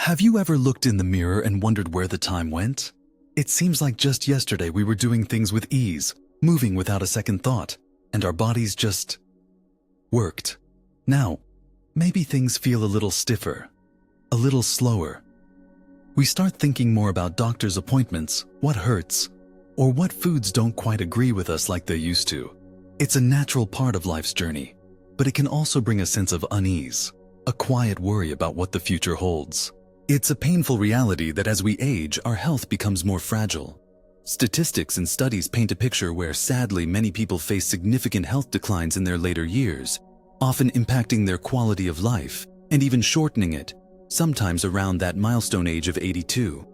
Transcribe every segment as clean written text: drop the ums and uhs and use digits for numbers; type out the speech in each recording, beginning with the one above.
Have you ever looked in the mirror and wondered where the time went? It seems like just yesterday we were doing things with ease, moving without a second thought, and our bodies just worked. Now, maybe things feel a little stiffer, a little slower. We start thinking more about doctor's appointments, what hurts, or what foods don't quite agree with us like they used to. It's a natural part of life's journey, but it can also bring a sense of unease, a quiet worry about what the future holds. It's a painful reality that as we age, our health becomes more fragile. Statistics and studies paint a picture where sadly many people face significant health declines in their later years, often impacting their quality of life and even shortening it, sometimes around that milestone age of 82.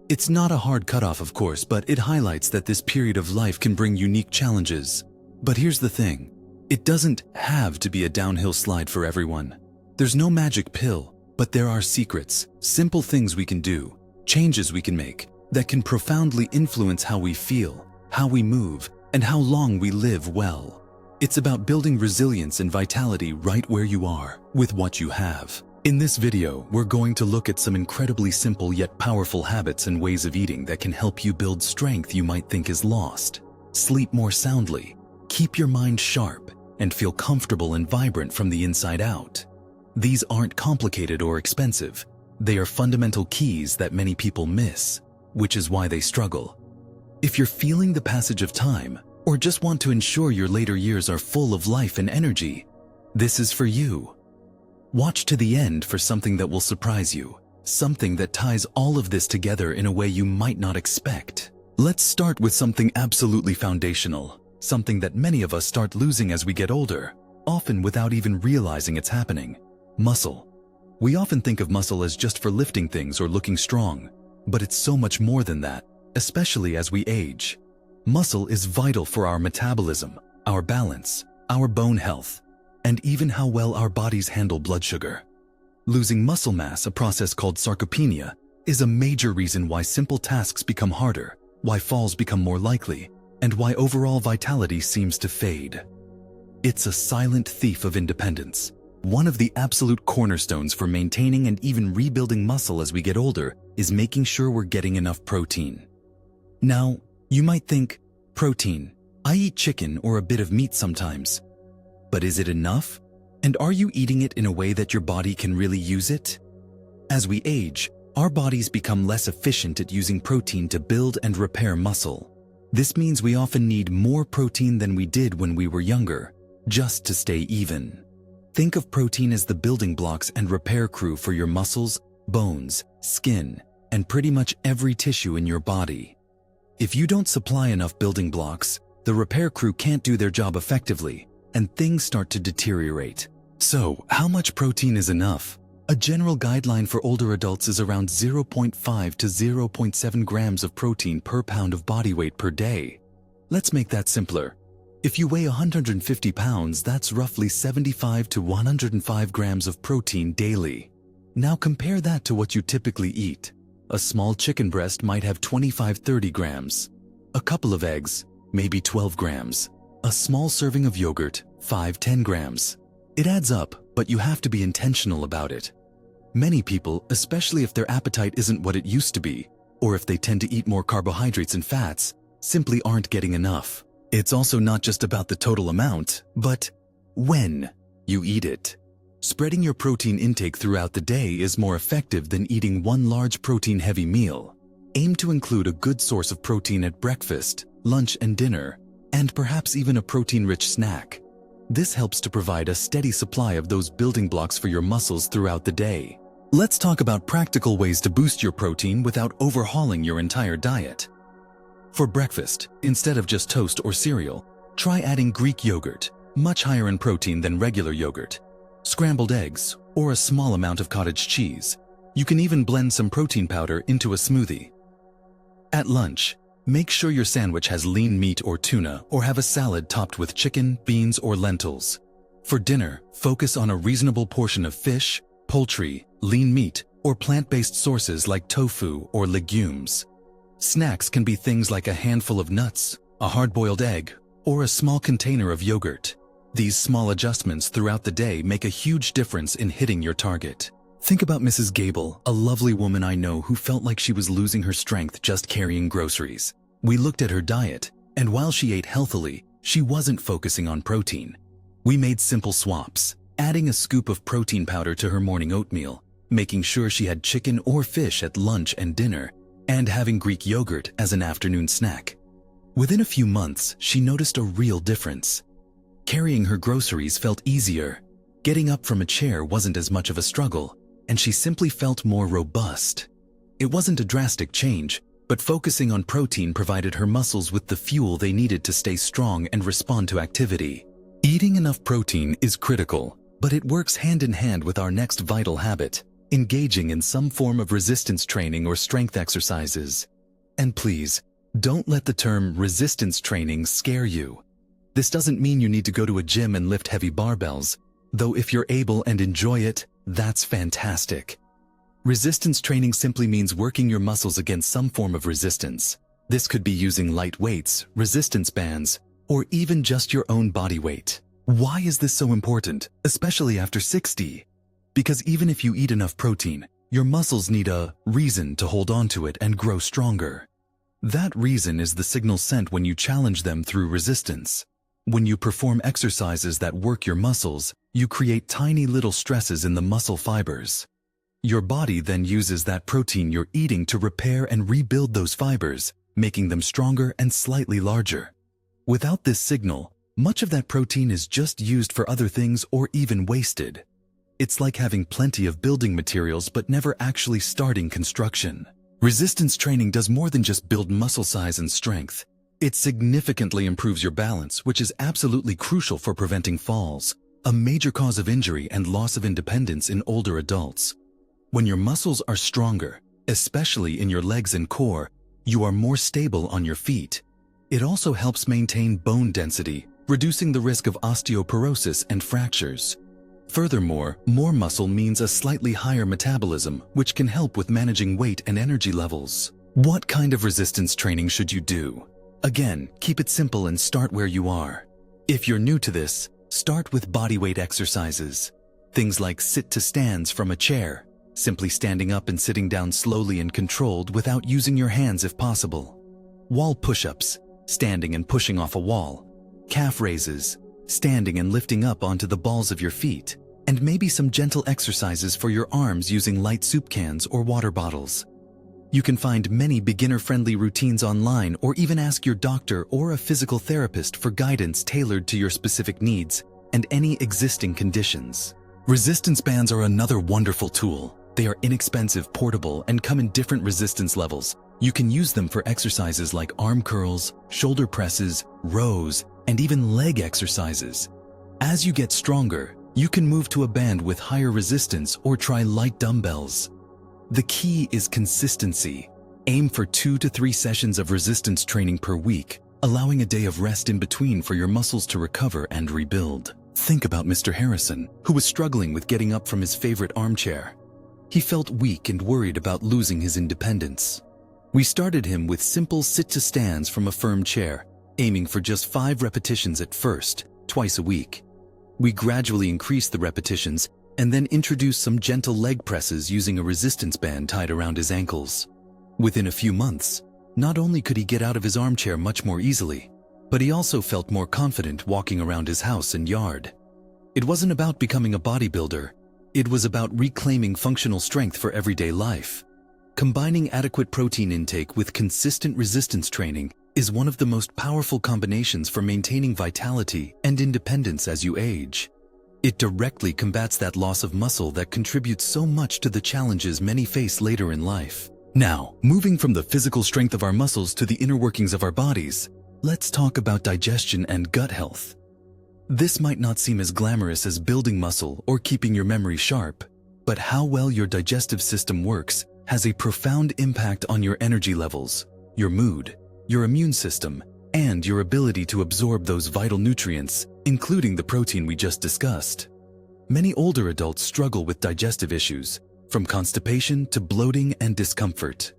It's not a hard cutoff, of course, but it highlights that this period of life can bring unique challenges. But here's the thing, it doesn't have to be a downhill slide for everyone. There's no magic pill, but there are secrets, simple things we can do, changes we can make, that can profoundly influence how we feel, how we move, and how long we live well. It's about building resilience and vitality right where you are, with what you have. In this video, we're going to look at some incredibly simple yet powerful habits and ways of eating that can help you build strength you might think is lost, sleep more soundly, keep your mind sharp, and feel comfortable and vibrant from the inside out. These aren't complicated or expensive. They are fundamental keys that many people miss, which is why they struggle. If you're feeling the passage of time, or just want to ensure your later years are full of life and energy, this is for you. Watch to the end for something that will surprise you, something that ties all of this together in a way you might not expect. Let's start with something absolutely foundational, something that many of us start losing as we get older, often without even realizing it's happening. Muscle. We often think of muscle as just for lifting things or looking strong, but it's so much more than that, especially as we age. Muscle is vital for our metabolism, our balance, our bone health, and even how well our bodies handle blood sugar. Losing muscle mass, a process called sarcopenia, is a major reason why simple tasks become harder, why falls become more likely, and why overall vitality seems to fade. It's a silent thief of independence. One of the absolute cornerstones for maintaining and even rebuilding muscle as we get older is making sure we're getting enough protein. Now, you might think, protein, I eat chicken or a bit of meat sometimes. But is it enough? And are you eating it in a way that your body can really use it? As we age, our bodies become less efficient at using protein to build and repair muscle. This means we often need more protein than we did when we were younger, just to stay even. Think of protein as the building blocks and repair crew for your muscles, bones, skin, and pretty much every tissue in your body. If you don't supply enough building blocks, the repair crew can't do their job effectively, and things start to deteriorate. So, how much protein is enough? A general guideline for older adults is around 0.5 to 0.7 grams of protein per pound of body weight per day. Let's make that simpler. If you weigh 150 pounds, that's roughly 75 to 105 grams of protein daily. Now compare that to what you typically eat. A small chicken breast might have 25-30 grams. A couple of eggs, maybe 12 grams. A small serving of yogurt, 5-10 grams. It adds up, but you have to be intentional about it. Many people, especially if their appetite isn't what it used to be, or if they tend to eat more carbohydrates and fats, simply aren't getting enough. It's also not just about the total amount, but when you eat it. Spreading your protein intake throughout the day is more effective than eating one large protein-heavy meal. Aim to include a good source of protein at breakfast, lunch, and dinner, and perhaps even a protein-rich snack. This helps to provide a steady supply of those building blocks for your muscles throughout the day. Let's talk about practical ways to boost your protein without overhauling your entire diet. For breakfast, instead of just toast or cereal, try adding Greek yogurt, much higher in protein than regular yogurt, scrambled eggs, or a small amount of cottage cheese. You can even blend some protein powder into a smoothie. At lunch, make sure your sandwich has lean meat or tuna, or have a salad topped with chicken, beans, or lentils. For dinner, focus on a reasonable portion of fish, poultry, lean meat, or plant-based sources like tofu or legumes. Snacks can be things like a handful of nuts, a hard-boiled egg, or a small container of yogurt. These small adjustments throughout the day make a huge difference in hitting your target. Think about Mrs. Gable, a lovely woman I know who felt like she was losing her strength just carrying groceries. We looked at her diet, and while she ate healthily, she wasn't focusing on protein. We made simple swaps, adding a scoop of protein powder to her morning oatmeal, making sure she had chicken or fish at lunch and dinner, and having Greek yogurt as an afternoon snack. Within a few months, she noticed a real difference. Carrying her groceries felt easier. Getting up from a chair wasn't as much of a struggle, and she simply felt more robust. It wasn't a drastic change, but focusing on protein provided her muscles with the fuel they needed to stay strong and respond to activity. Eating enough protein is critical, but it works hand in hand with our next vital habit, engaging in some form of resistance training or strength exercises. And please, don't let the term resistance training scare you. This doesn't mean you need to go to a gym and lift heavy barbells, though if you're able and enjoy it, that's fantastic. Resistance training simply means working your muscles against some form of resistance. This could be using light weights, resistance bands, or even just your own body weight. Why is this so important, especially after 60? Because even if you eat enough protein, your muscles need a reason to hold on to it and grow stronger. That reason is the signal sent when you challenge them through resistance. When you perform exercises that work your muscles, you create tiny little stresses in the muscle fibers. Your body then uses that protein you're eating to repair and rebuild those fibers, making them stronger and slightly larger. Without this signal, much of that protein is just used for other things or even wasted. It's like having plenty of building materials but never actually starting construction. Resistance training does more than just build muscle size and strength. It significantly improves your balance, which is absolutely crucial for preventing falls, a major cause of injury and loss of independence in older adults. When your muscles are stronger, especially in your legs and core, you are more stable on your feet. It also helps maintain bone density, reducing the risk of osteoporosis and fractures. Furthermore, more muscle means a slightly higher metabolism, which can help with managing weight and energy levels. What kind of resistance training should you do? Again, keep it simple and start where you are. If you're new to this, start with bodyweight exercises. Things like sit-to-stands from a chair, simply standing up and sitting down slowly and controlled without using your hands if possible. Wall push-ups, standing and pushing off a wall. Calf raises, standing and lifting up onto the balls of your feet. And maybe some gentle exercises for your arms using light soup cans or water bottles. You can find many beginner-friendly routines online or even ask your doctor or a physical therapist for guidance tailored to your specific needs and any existing conditions. Resistance bands are another wonderful tool. They are inexpensive, portable, and come in different resistance levels. You can use them for exercises like arm curls, shoulder presses, rows, and even leg exercises. As you get stronger, you can move to a band with higher resistance or try light dumbbells. The key is consistency. Aim for 2 to 3 sessions of resistance training per week, allowing a day of rest in between for your muscles to recover and rebuild. Think about Mr. Harrison, who was struggling with getting up from his favorite armchair. He felt weak and worried about losing his independence. We started him with simple sit-to-stands from a firm chair, aiming for just 5 repetitions at first, twice a week. We gradually increased the repetitions and then introduced some gentle leg presses using a resistance band tied around his ankles. Within a few months, not only could he get out of his armchair much more easily, but he also felt more confident walking around his house and yard. It wasn't about becoming a bodybuilder. It was about reclaiming functional strength for everyday life. Combining adequate protein intake with consistent resistance training is one of the most powerful combinations for maintaining vitality and independence as you age. It directly combats that loss of muscle that contributes so much to the challenges many face later in life. Now, moving from the physical strength of our muscles to the inner workings of our bodies, let's talk about digestion and gut health. This might not seem as glamorous as building muscle or keeping your memory sharp, but how well your digestive system works has a profound impact on your energy levels, your mood, your immune system, and your ability to absorb those vital nutrients, including the protein we just discussed. Many older adults struggle with digestive issues, from constipation to bloating and discomfort.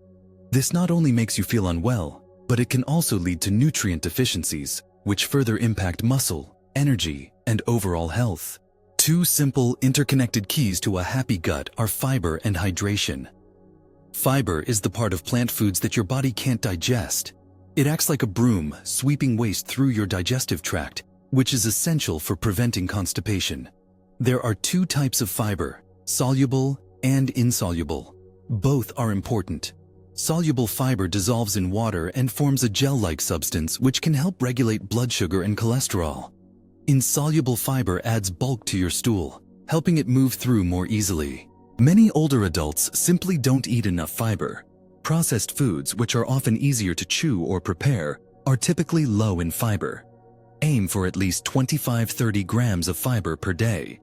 This not only makes you feel unwell, but it can also lead to nutrient deficiencies, which further impact muscle, energy, and overall health. Two simple, interconnected keys to a happy gut are fiber and hydration. Fiber is the part of plant foods that your body can't digest. It acts like a broom, sweeping waste through your digestive tract, which is essential for preventing constipation. There are two types of fiber, soluble and insoluble. Both are important. Soluble fiber dissolves in water and forms a gel-like substance which can help regulate blood sugar and cholesterol. Insoluble fiber adds bulk to your stool, helping it move through more easily. Many older adults simply don't eat enough fiber. Processed foods, which are often easier to chew or prepare, are typically low in fiber. Aim for at least 25-30 grams of fiber per day.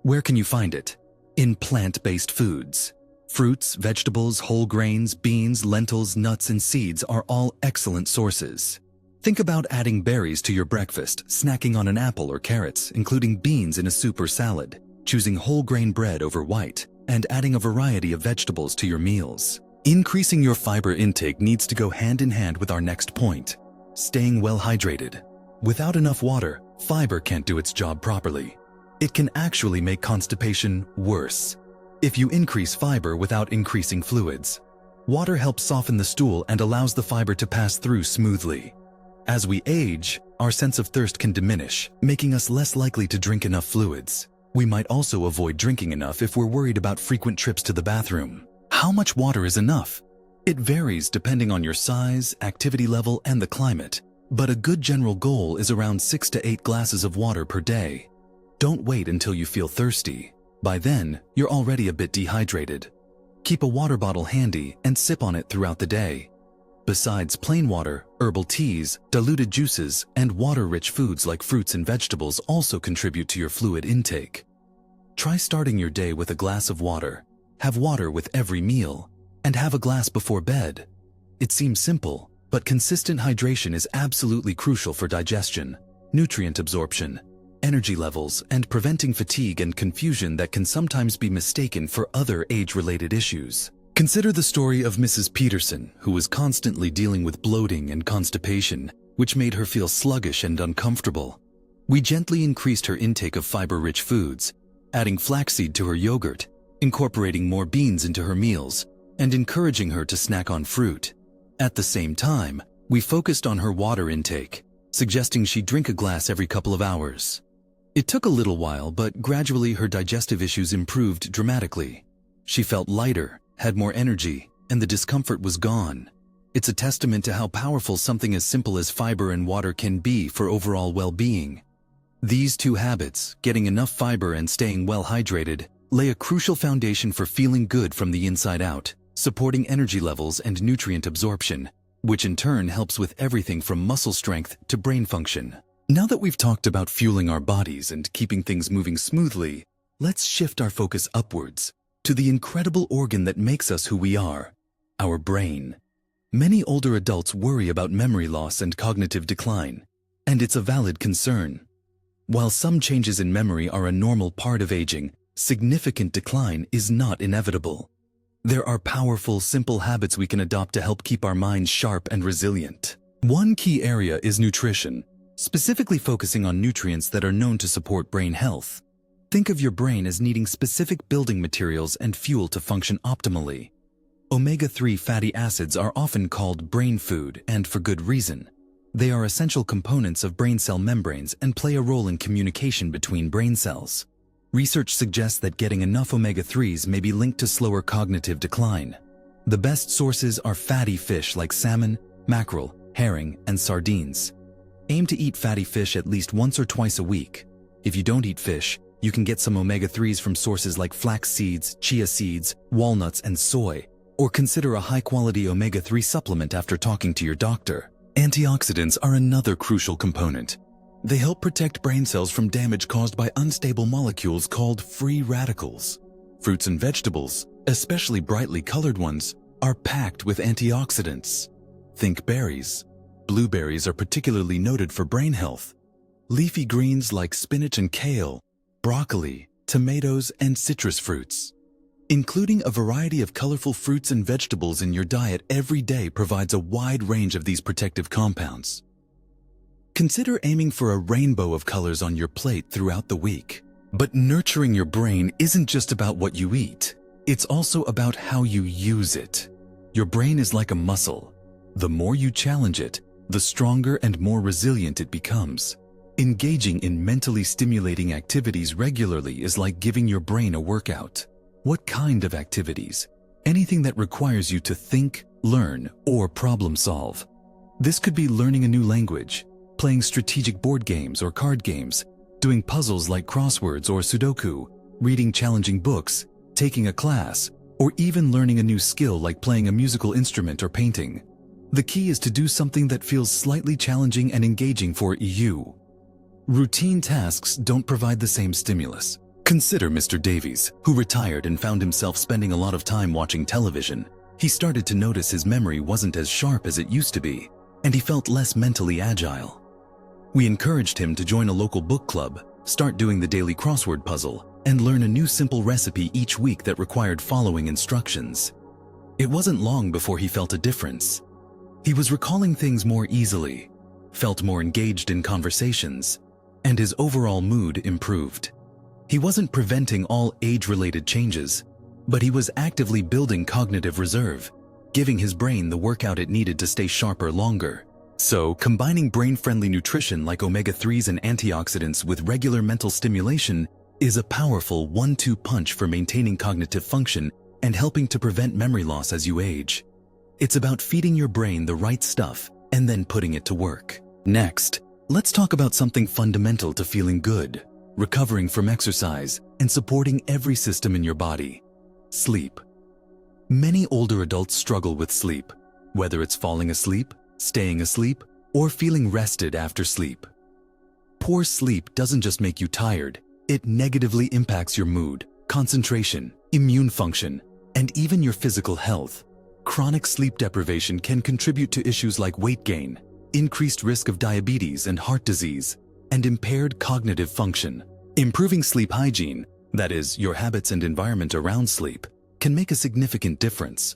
Where can you find it? In plant-based foods. Fruits, vegetables, whole grains, beans, lentils, nuts, and seeds are all excellent sources. Think about adding berries to your breakfast, snacking on an apple or carrots, including beans in a soup or salad, choosing whole grain bread over white, and adding a variety of vegetables to your meals. Increasing your fiber intake needs to go hand in hand with our next point, staying well hydrated. Without enough water, fiber can't do its job properly. It can actually make constipation worse. If you increase fiber without increasing fluids, water helps soften the stool and allows the fiber to pass through smoothly. As we age, our sense of thirst can diminish, making us less likely to drink enough fluids. We might also avoid drinking enough if we're worried about frequent trips to the bathroom. How much water is enough? It varies depending on your size, activity level, and the climate, but a good general goal is around 6 to 8 glasses of water per day. Don't wait until you feel thirsty. By then, you're already a bit dehydrated. Keep a water bottle handy and sip on it throughout the day. Besides plain water, herbal teas, diluted juices, and water-rich foods like fruits and vegetables also contribute to your fluid intake. Try starting your day with a glass of water. Have water with every meal, and have a glass before bed. It seems simple, but consistent hydration is absolutely crucial for digestion, nutrient absorption, energy levels, and preventing fatigue and confusion that can sometimes be mistaken for other age-related issues. Consider the story of Mrs. Peterson, who was constantly dealing with bloating and constipation, which made her feel sluggish and uncomfortable. We gently increased her intake of fiber-rich foods, adding flaxseed to her yogurt, incorporating more beans into her meals, and encouraging her to snack on fruit. At the same time, we focused on her water intake, suggesting she drink a glass every couple of hours. It took a little while, but gradually her digestive issues improved dramatically. She felt lighter, had more energy, and the discomfort was gone. It's a testament to how powerful something as simple as fiber and water can be for overall well-being. These two habits, getting enough fiber and staying well hydrated, lay a crucial foundation for feeling good from the inside out, supporting energy levels and nutrient absorption, which in turn helps with everything from muscle strength to brain function. Now that we've talked about fueling our bodies and keeping things moving smoothly, let's shift our focus upwards to the incredible organ that makes us who we are, our brain. Many older adults worry about memory loss and cognitive decline, and it's a valid concern. While some changes in memory are a normal part of aging, significant decline is not inevitable. There are powerful, simple habits we can adopt to help keep our minds sharp and resilient. One key area is nutrition, specifically focusing on nutrients that are known to support brain health. Think of your brain as needing specific building materials and fuel to function optimally. Omega-3 fatty acids are often called brain food, and for good reason. They are essential components of brain cell membranes and play a role in communication between brain cells. Research suggests that getting enough omega-3s may be linked to slower cognitive decline. The best sources are fatty fish like salmon, mackerel, herring, and sardines. Aim to eat fatty fish at least once or twice a week. If you don't eat fish, you can get some omega-3s from sources like flax seeds, chia seeds, walnuts, and soy, or consider a high-quality omega-3 supplement after talking to your doctor. Antioxidants are another crucial component. They help protect brain cells from damage caused by unstable molecules called free radicals. Fruits and vegetables, especially brightly colored ones, are packed with antioxidants. Think berries. Blueberries are particularly noted for brain health. Leafy greens like spinach and kale, broccoli, tomatoes, and citrus fruits. Including a variety of colorful fruits and vegetables in your diet every day provides a wide range of these protective compounds. Consider aiming for a rainbow of colors on your plate throughout the week. But nurturing your brain isn't just about what you eat. It's also about how you use it. Your brain is like a muscle. The more you challenge it, the stronger and more resilient it becomes. Engaging in mentally stimulating activities regularly is like giving your brain a workout. What kind of activities? Anything that requires you to think, learn, or problem solve. This could be learning a new language, playing strategic board games or card games, doing puzzles like crosswords or Sudoku, reading challenging books, taking a class, or even learning a new skill like playing a musical instrument or painting. The key is to do something that feels slightly challenging and engaging for you. Routine tasks don't provide the same stimulus. Consider Mr. Davies, who retired and found himself spending a lot of time watching television. He started to notice his memory wasn't as sharp as it used to be, and he felt less mentally agile. We encouraged him to join a local book club, start doing the daily crossword puzzle, and learn a new simple recipe each week that required following instructions. It wasn't long before he felt a difference. He was recalling things more easily, felt more engaged in conversations, and his overall mood improved. He wasn't preventing all age-related changes, but he was actively building cognitive reserve, giving his brain the workout it needed to stay sharper longer. So, combining brain-friendly nutrition like omega-3s and antioxidants with regular mental stimulation is a powerful 1-2 punch for maintaining cognitive function and helping to prevent memory loss as you age. It's about feeding your brain the right stuff and then putting it to work. Next, let's talk about something fundamental to feeling good, recovering from exercise, and supporting every system in your body: sleep. Many older adults struggle with sleep, whether it's falling asleep, staying asleep, or feeling rested after sleep. Poor sleep doesn't just make you tired, it negatively impacts your mood, concentration, immune function, and even your physical health. Chronic sleep deprivation can contribute to issues like weight gain, increased risk of diabetes and heart disease, and impaired cognitive function. Improving sleep hygiene, that is, your habits and environment around sleep, can make a significant difference.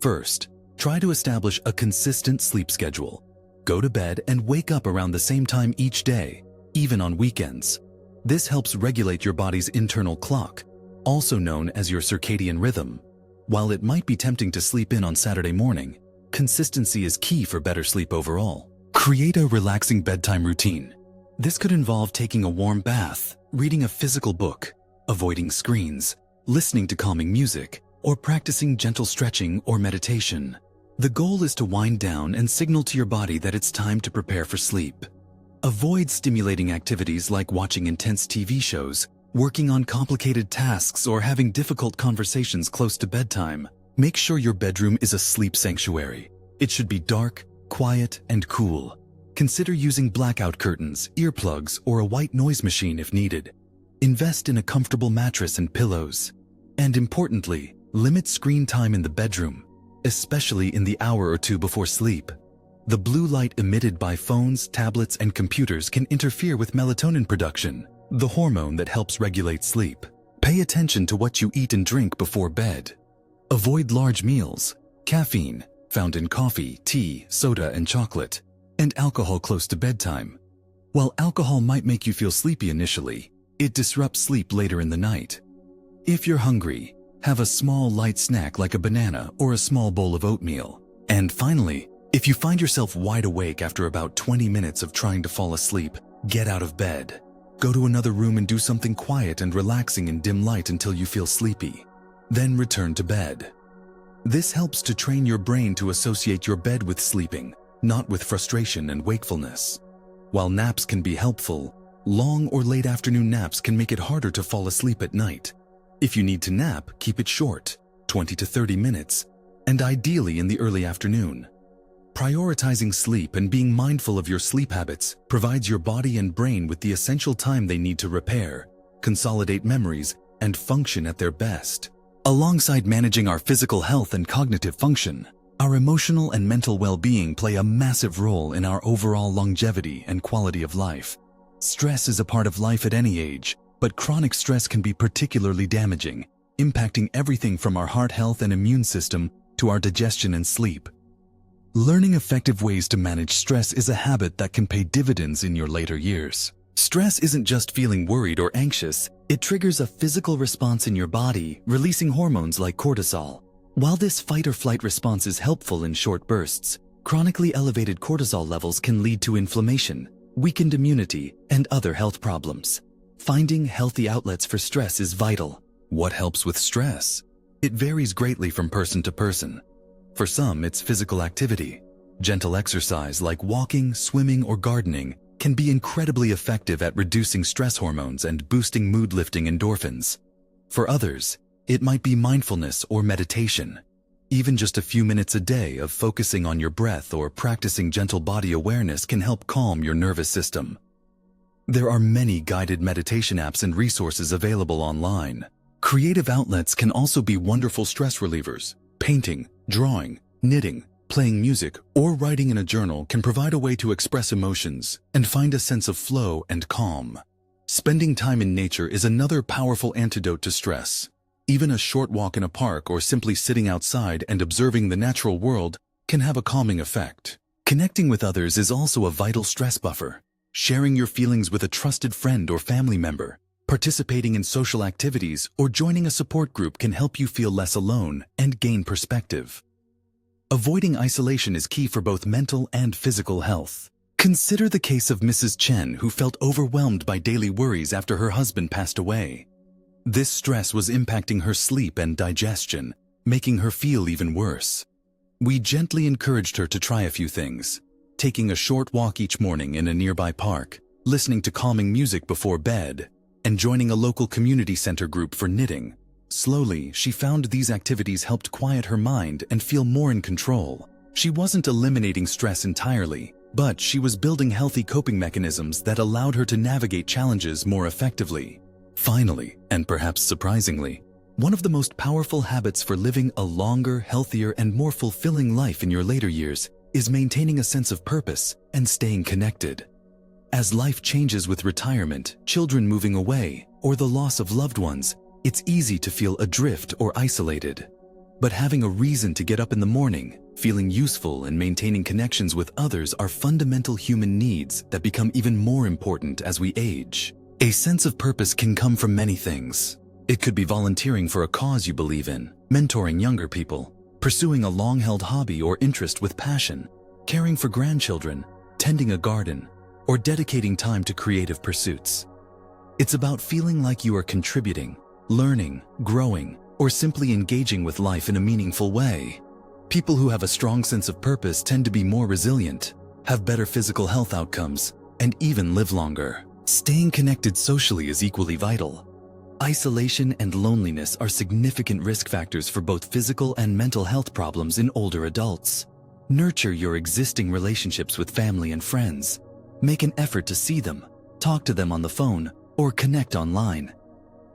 First, try to establish a consistent sleep schedule. Go to bed and wake up around the same time each day, even on weekends. This helps regulate your body's internal clock, also known as your circadian rhythm. While it might be tempting to sleep in on Saturday morning, consistency is key for better sleep overall. Create a relaxing bedtime routine. This could involve taking a warm bath, reading a physical book, avoiding screens, listening to calming music, or practicing gentle stretching or meditation. The goal is to wind down and signal to your body that it's time to prepare for sleep. Avoid stimulating activities like watching intense TV shows, working on complicated tasks, or having difficult conversations close to bedtime. Make sure your bedroom is a sleep sanctuary. It should be dark, quiet, and cool. Consider using blackout curtains, earplugs, or a white noise machine if needed. Invest in a comfortable mattress and pillows. And importantly, limit screen time in the bedroom, especially in the hour or two before sleep. The blue light emitted by phones, tablets, and computers can interfere with melatonin production, the hormone that helps regulate sleep. Pay attention to what you eat and drink before bed. Avoid large meals, caffeine, found in coffee, tea, soda, and chocolate, and alcohol close to bedtime. While alcohol might make you feel sleepy initially, it disrupts sleep later in the night. If you're hungry, have a small light snack like a banana or a small bowl of oatmeal. And finally, if you find yourself wide awake after about 20 minutes of trying to fall asleep, get out of bed. Go to another room and do something quiet and relaxing in dim light until you feel sleepy. Then return to bed. This helps to train your brain to associate your bed with sleeping, not with frustration and wakefulness. While naps can be helpful, long or late afternoon naps can make it harder to fall asleep at night. If you need to nap, keep it short, 20 to 30 minutes, and ideally in the early afternoon. Prioritizing sleep and being mindful of your sleep habits provides your body and brain with the essential time they need to repair, consolidate memories, and function at their best. Alongside managing our physical health and cognitive function, our emotional and mental well-being play a massive role in our overall longevity and quality of life. Stress is a part of life at any age, but chronic stress can be particularly damaging, impacting everything from our heart health and immune system to our digestion and sleep. Learning effective ways to manage stress is a habit that can pay dividends in your later years. Stress isn't just feeling worried or anxious, it triggers a physical response in your body, releasing hormones like cortisol. While this fight-or-flight response is helpful in short bursts, chronically elevated cortisol levels can lead to inflammation, weakened immunity, and other health problems. Finding healthy outlets for stress is vital. What helps with stress? It varies greatly from person to person. For some, it's physical activity. Gentle exercise like walking, swimming, or gardening can be incredibly effective at reducing stress hormones and boosting mood-lifting endorphins. For others, it might be mindfulness or meditation. Even just a few minutes a day of focusing on your breath or practicing gentle body awareness can help calm your nervous system. There are many guided meditation apps and resources available online. Creative outlets can also be wonderful stress relievers. Painting, drawing, knitting, playing music, or writing in a journal can provide a way to express emotions and find a sense of flow and calm. Spending time in nature is another powerful antidote to stress. Even a short walk in a park or simply sitting outside and observing the natural world can have a calming effect. Connecting with others is also a vital stress buffer. Sharing your feelings with a trusted friend or family member, participating in social activities, or joining a support group can help you feel less alone and gain perspective. Avoiding isolation is key for both mental and physical health. Consider the case of Mrs. Chen, who felt overwhelmed by daily worries after her husband passed away. This stress was impacting her sleep and digestion, making her feel even worse. We gently encouraged her to try a few things, taking a short walk each morning in a nearby park, listening to calming music before bed, and joining a local community center group for knitting. Slowly, she found these activities helped quiet her mind and feel more in control. She wasn't eliminating stress entirely, but she was building healthy coping mechanisms that allowed her to navigate challenges more effectively. Finally, and perhaps surprisingly, one of the most powerful habits for living a longer, healthier, and more fulfilling life in your later years is maintaining a sense of purpose and staying connected. As life changes with retirement, children moving away, or the loss of loved ones, it's easy to feel adrift or isolated. But having a reason to get up in the morning, feeling useful, and maintaining connections with others are fundamental human needs that become even more important as we age. A sense of purpose can come from many things. It could be volunteering for a cause you believe in, mentoring younger people, pursuing a long-held hobby or interest with passion, caring for grandchildren, tending a garden, or dedicating time to creative pursuits. It's about feeling like you are contributing, learning, growing, or simply engaging with life in a meaningful way. People who have a strong sense of purpose tend to be more resilient, have better physical health outcomes, and even live longer. Staying connected socially is equally vital. Isolation and loneliness are significant risk factors for both physical and mental health problems in older adults. Nurture your existing relationships with family and friends. Make an effort to see them, talk to them on the phone, or connect online.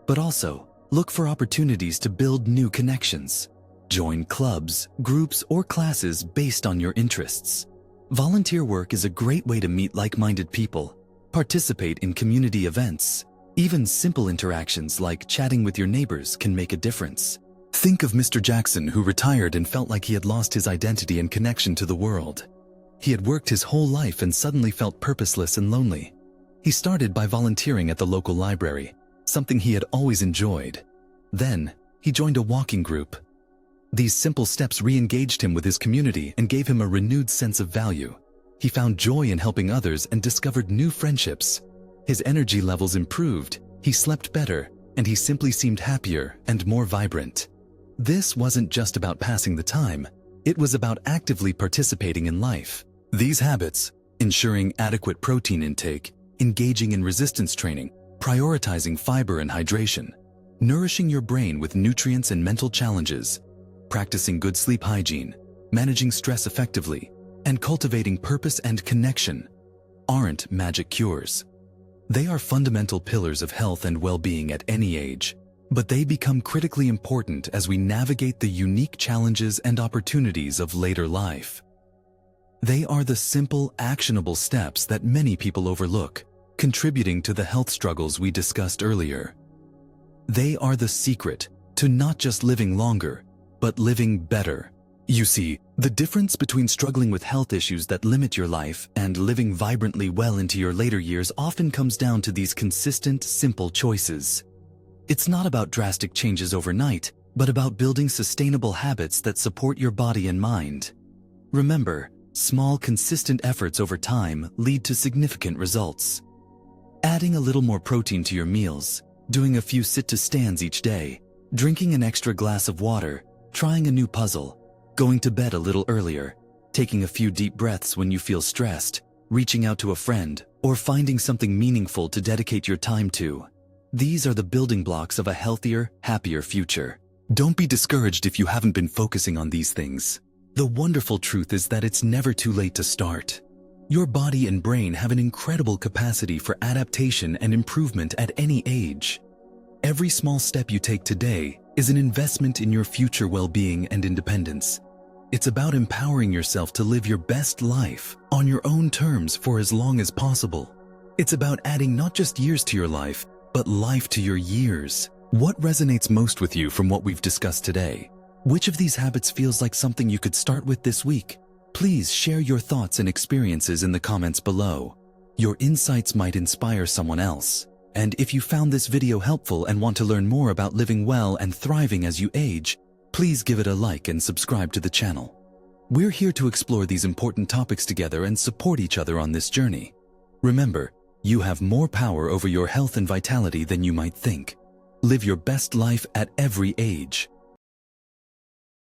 But also, look for opportunities to build new connections. Join clubs, groups, or classes based on your interests. Volunteer work is a great way to meet like-minded people, participate in community events. Even simple interactions like chatting with your neighbors can make a difference. Think of Mr. Jackson, who retired and felt like he had lost his identity and connection to the world. He had worked his whole life and suddenly felt purposeless and lonely. He started by volunteering at the local library, something he had always enjoyed. Then, he joined a walking group. These simple steps re-engaged him with his community and gave him a renewed sense of value. He found joy in helping others and discovered new friendships. His energy levels improved, he slept better, and he simply seemed happier and more vibrant. This wasn't just about passing the time, it was about actively participating in life. These habits, ensuring adequate protein intake, engaging in resistance training, prioritizing fiber and hydration, nourishing your brain with nutrients and mental challenges, practicing good sleep hygiene, managing stress effectively, and cultivating purpose and connection, aren't magic cures. They are fundamental pillars of health and well-being at any age, but they become critically important as we navigate the unique challenges and opportunities of later life. They are the simple, actionable steps that many people overlook, contributing to the health struggles we discussed earlier. They are the secret to not just living longer, but living better, You see, the difference between struggling with health issues that limit your life and living vibrantly well into your later years often comes down to these consistent, simple choices. It's not about drastic changes overnight, but about building sustainable habits that support your body and mind. Remember, small, consistent efforts over time lead to significant results. Adding a little more protein to your meals, doing a few sit-to-stands each day, drinking an extra glass of water, trying a new puzzle, going to bed a little earlier, taking a few deep breaths when you feel stressed, reaching out to a friend, or finding something meaningful to dedicate your time to. These are the building blocks of a healthier, happier future. Don't be discouraged if you haven't been focusing on these things. The wonderful truth is that it's never too late to start. Your body and brain have an incredible capacity for adaptation and improvement at any age. Every small step you take today is an investment in your future well-being and independence. It's about empowering yourself to live your best life on your own terms for as long as possible. It's about adding not just years to your life, but life to your years. What resonates most with you from what we've discussed today? Which of these habits feels like something you could start with this week? Please share your thoughts and experiences in the comments below. Your insights might inspire someone else. And if you found this video helpful and want to learn more about living well and thriving as you age, please give it a like and subscribe to the channel. We're here to explore these important topics together and support each other on this journey. Remember, you have more power over your health and vitality than you might think. Live your best life at every age.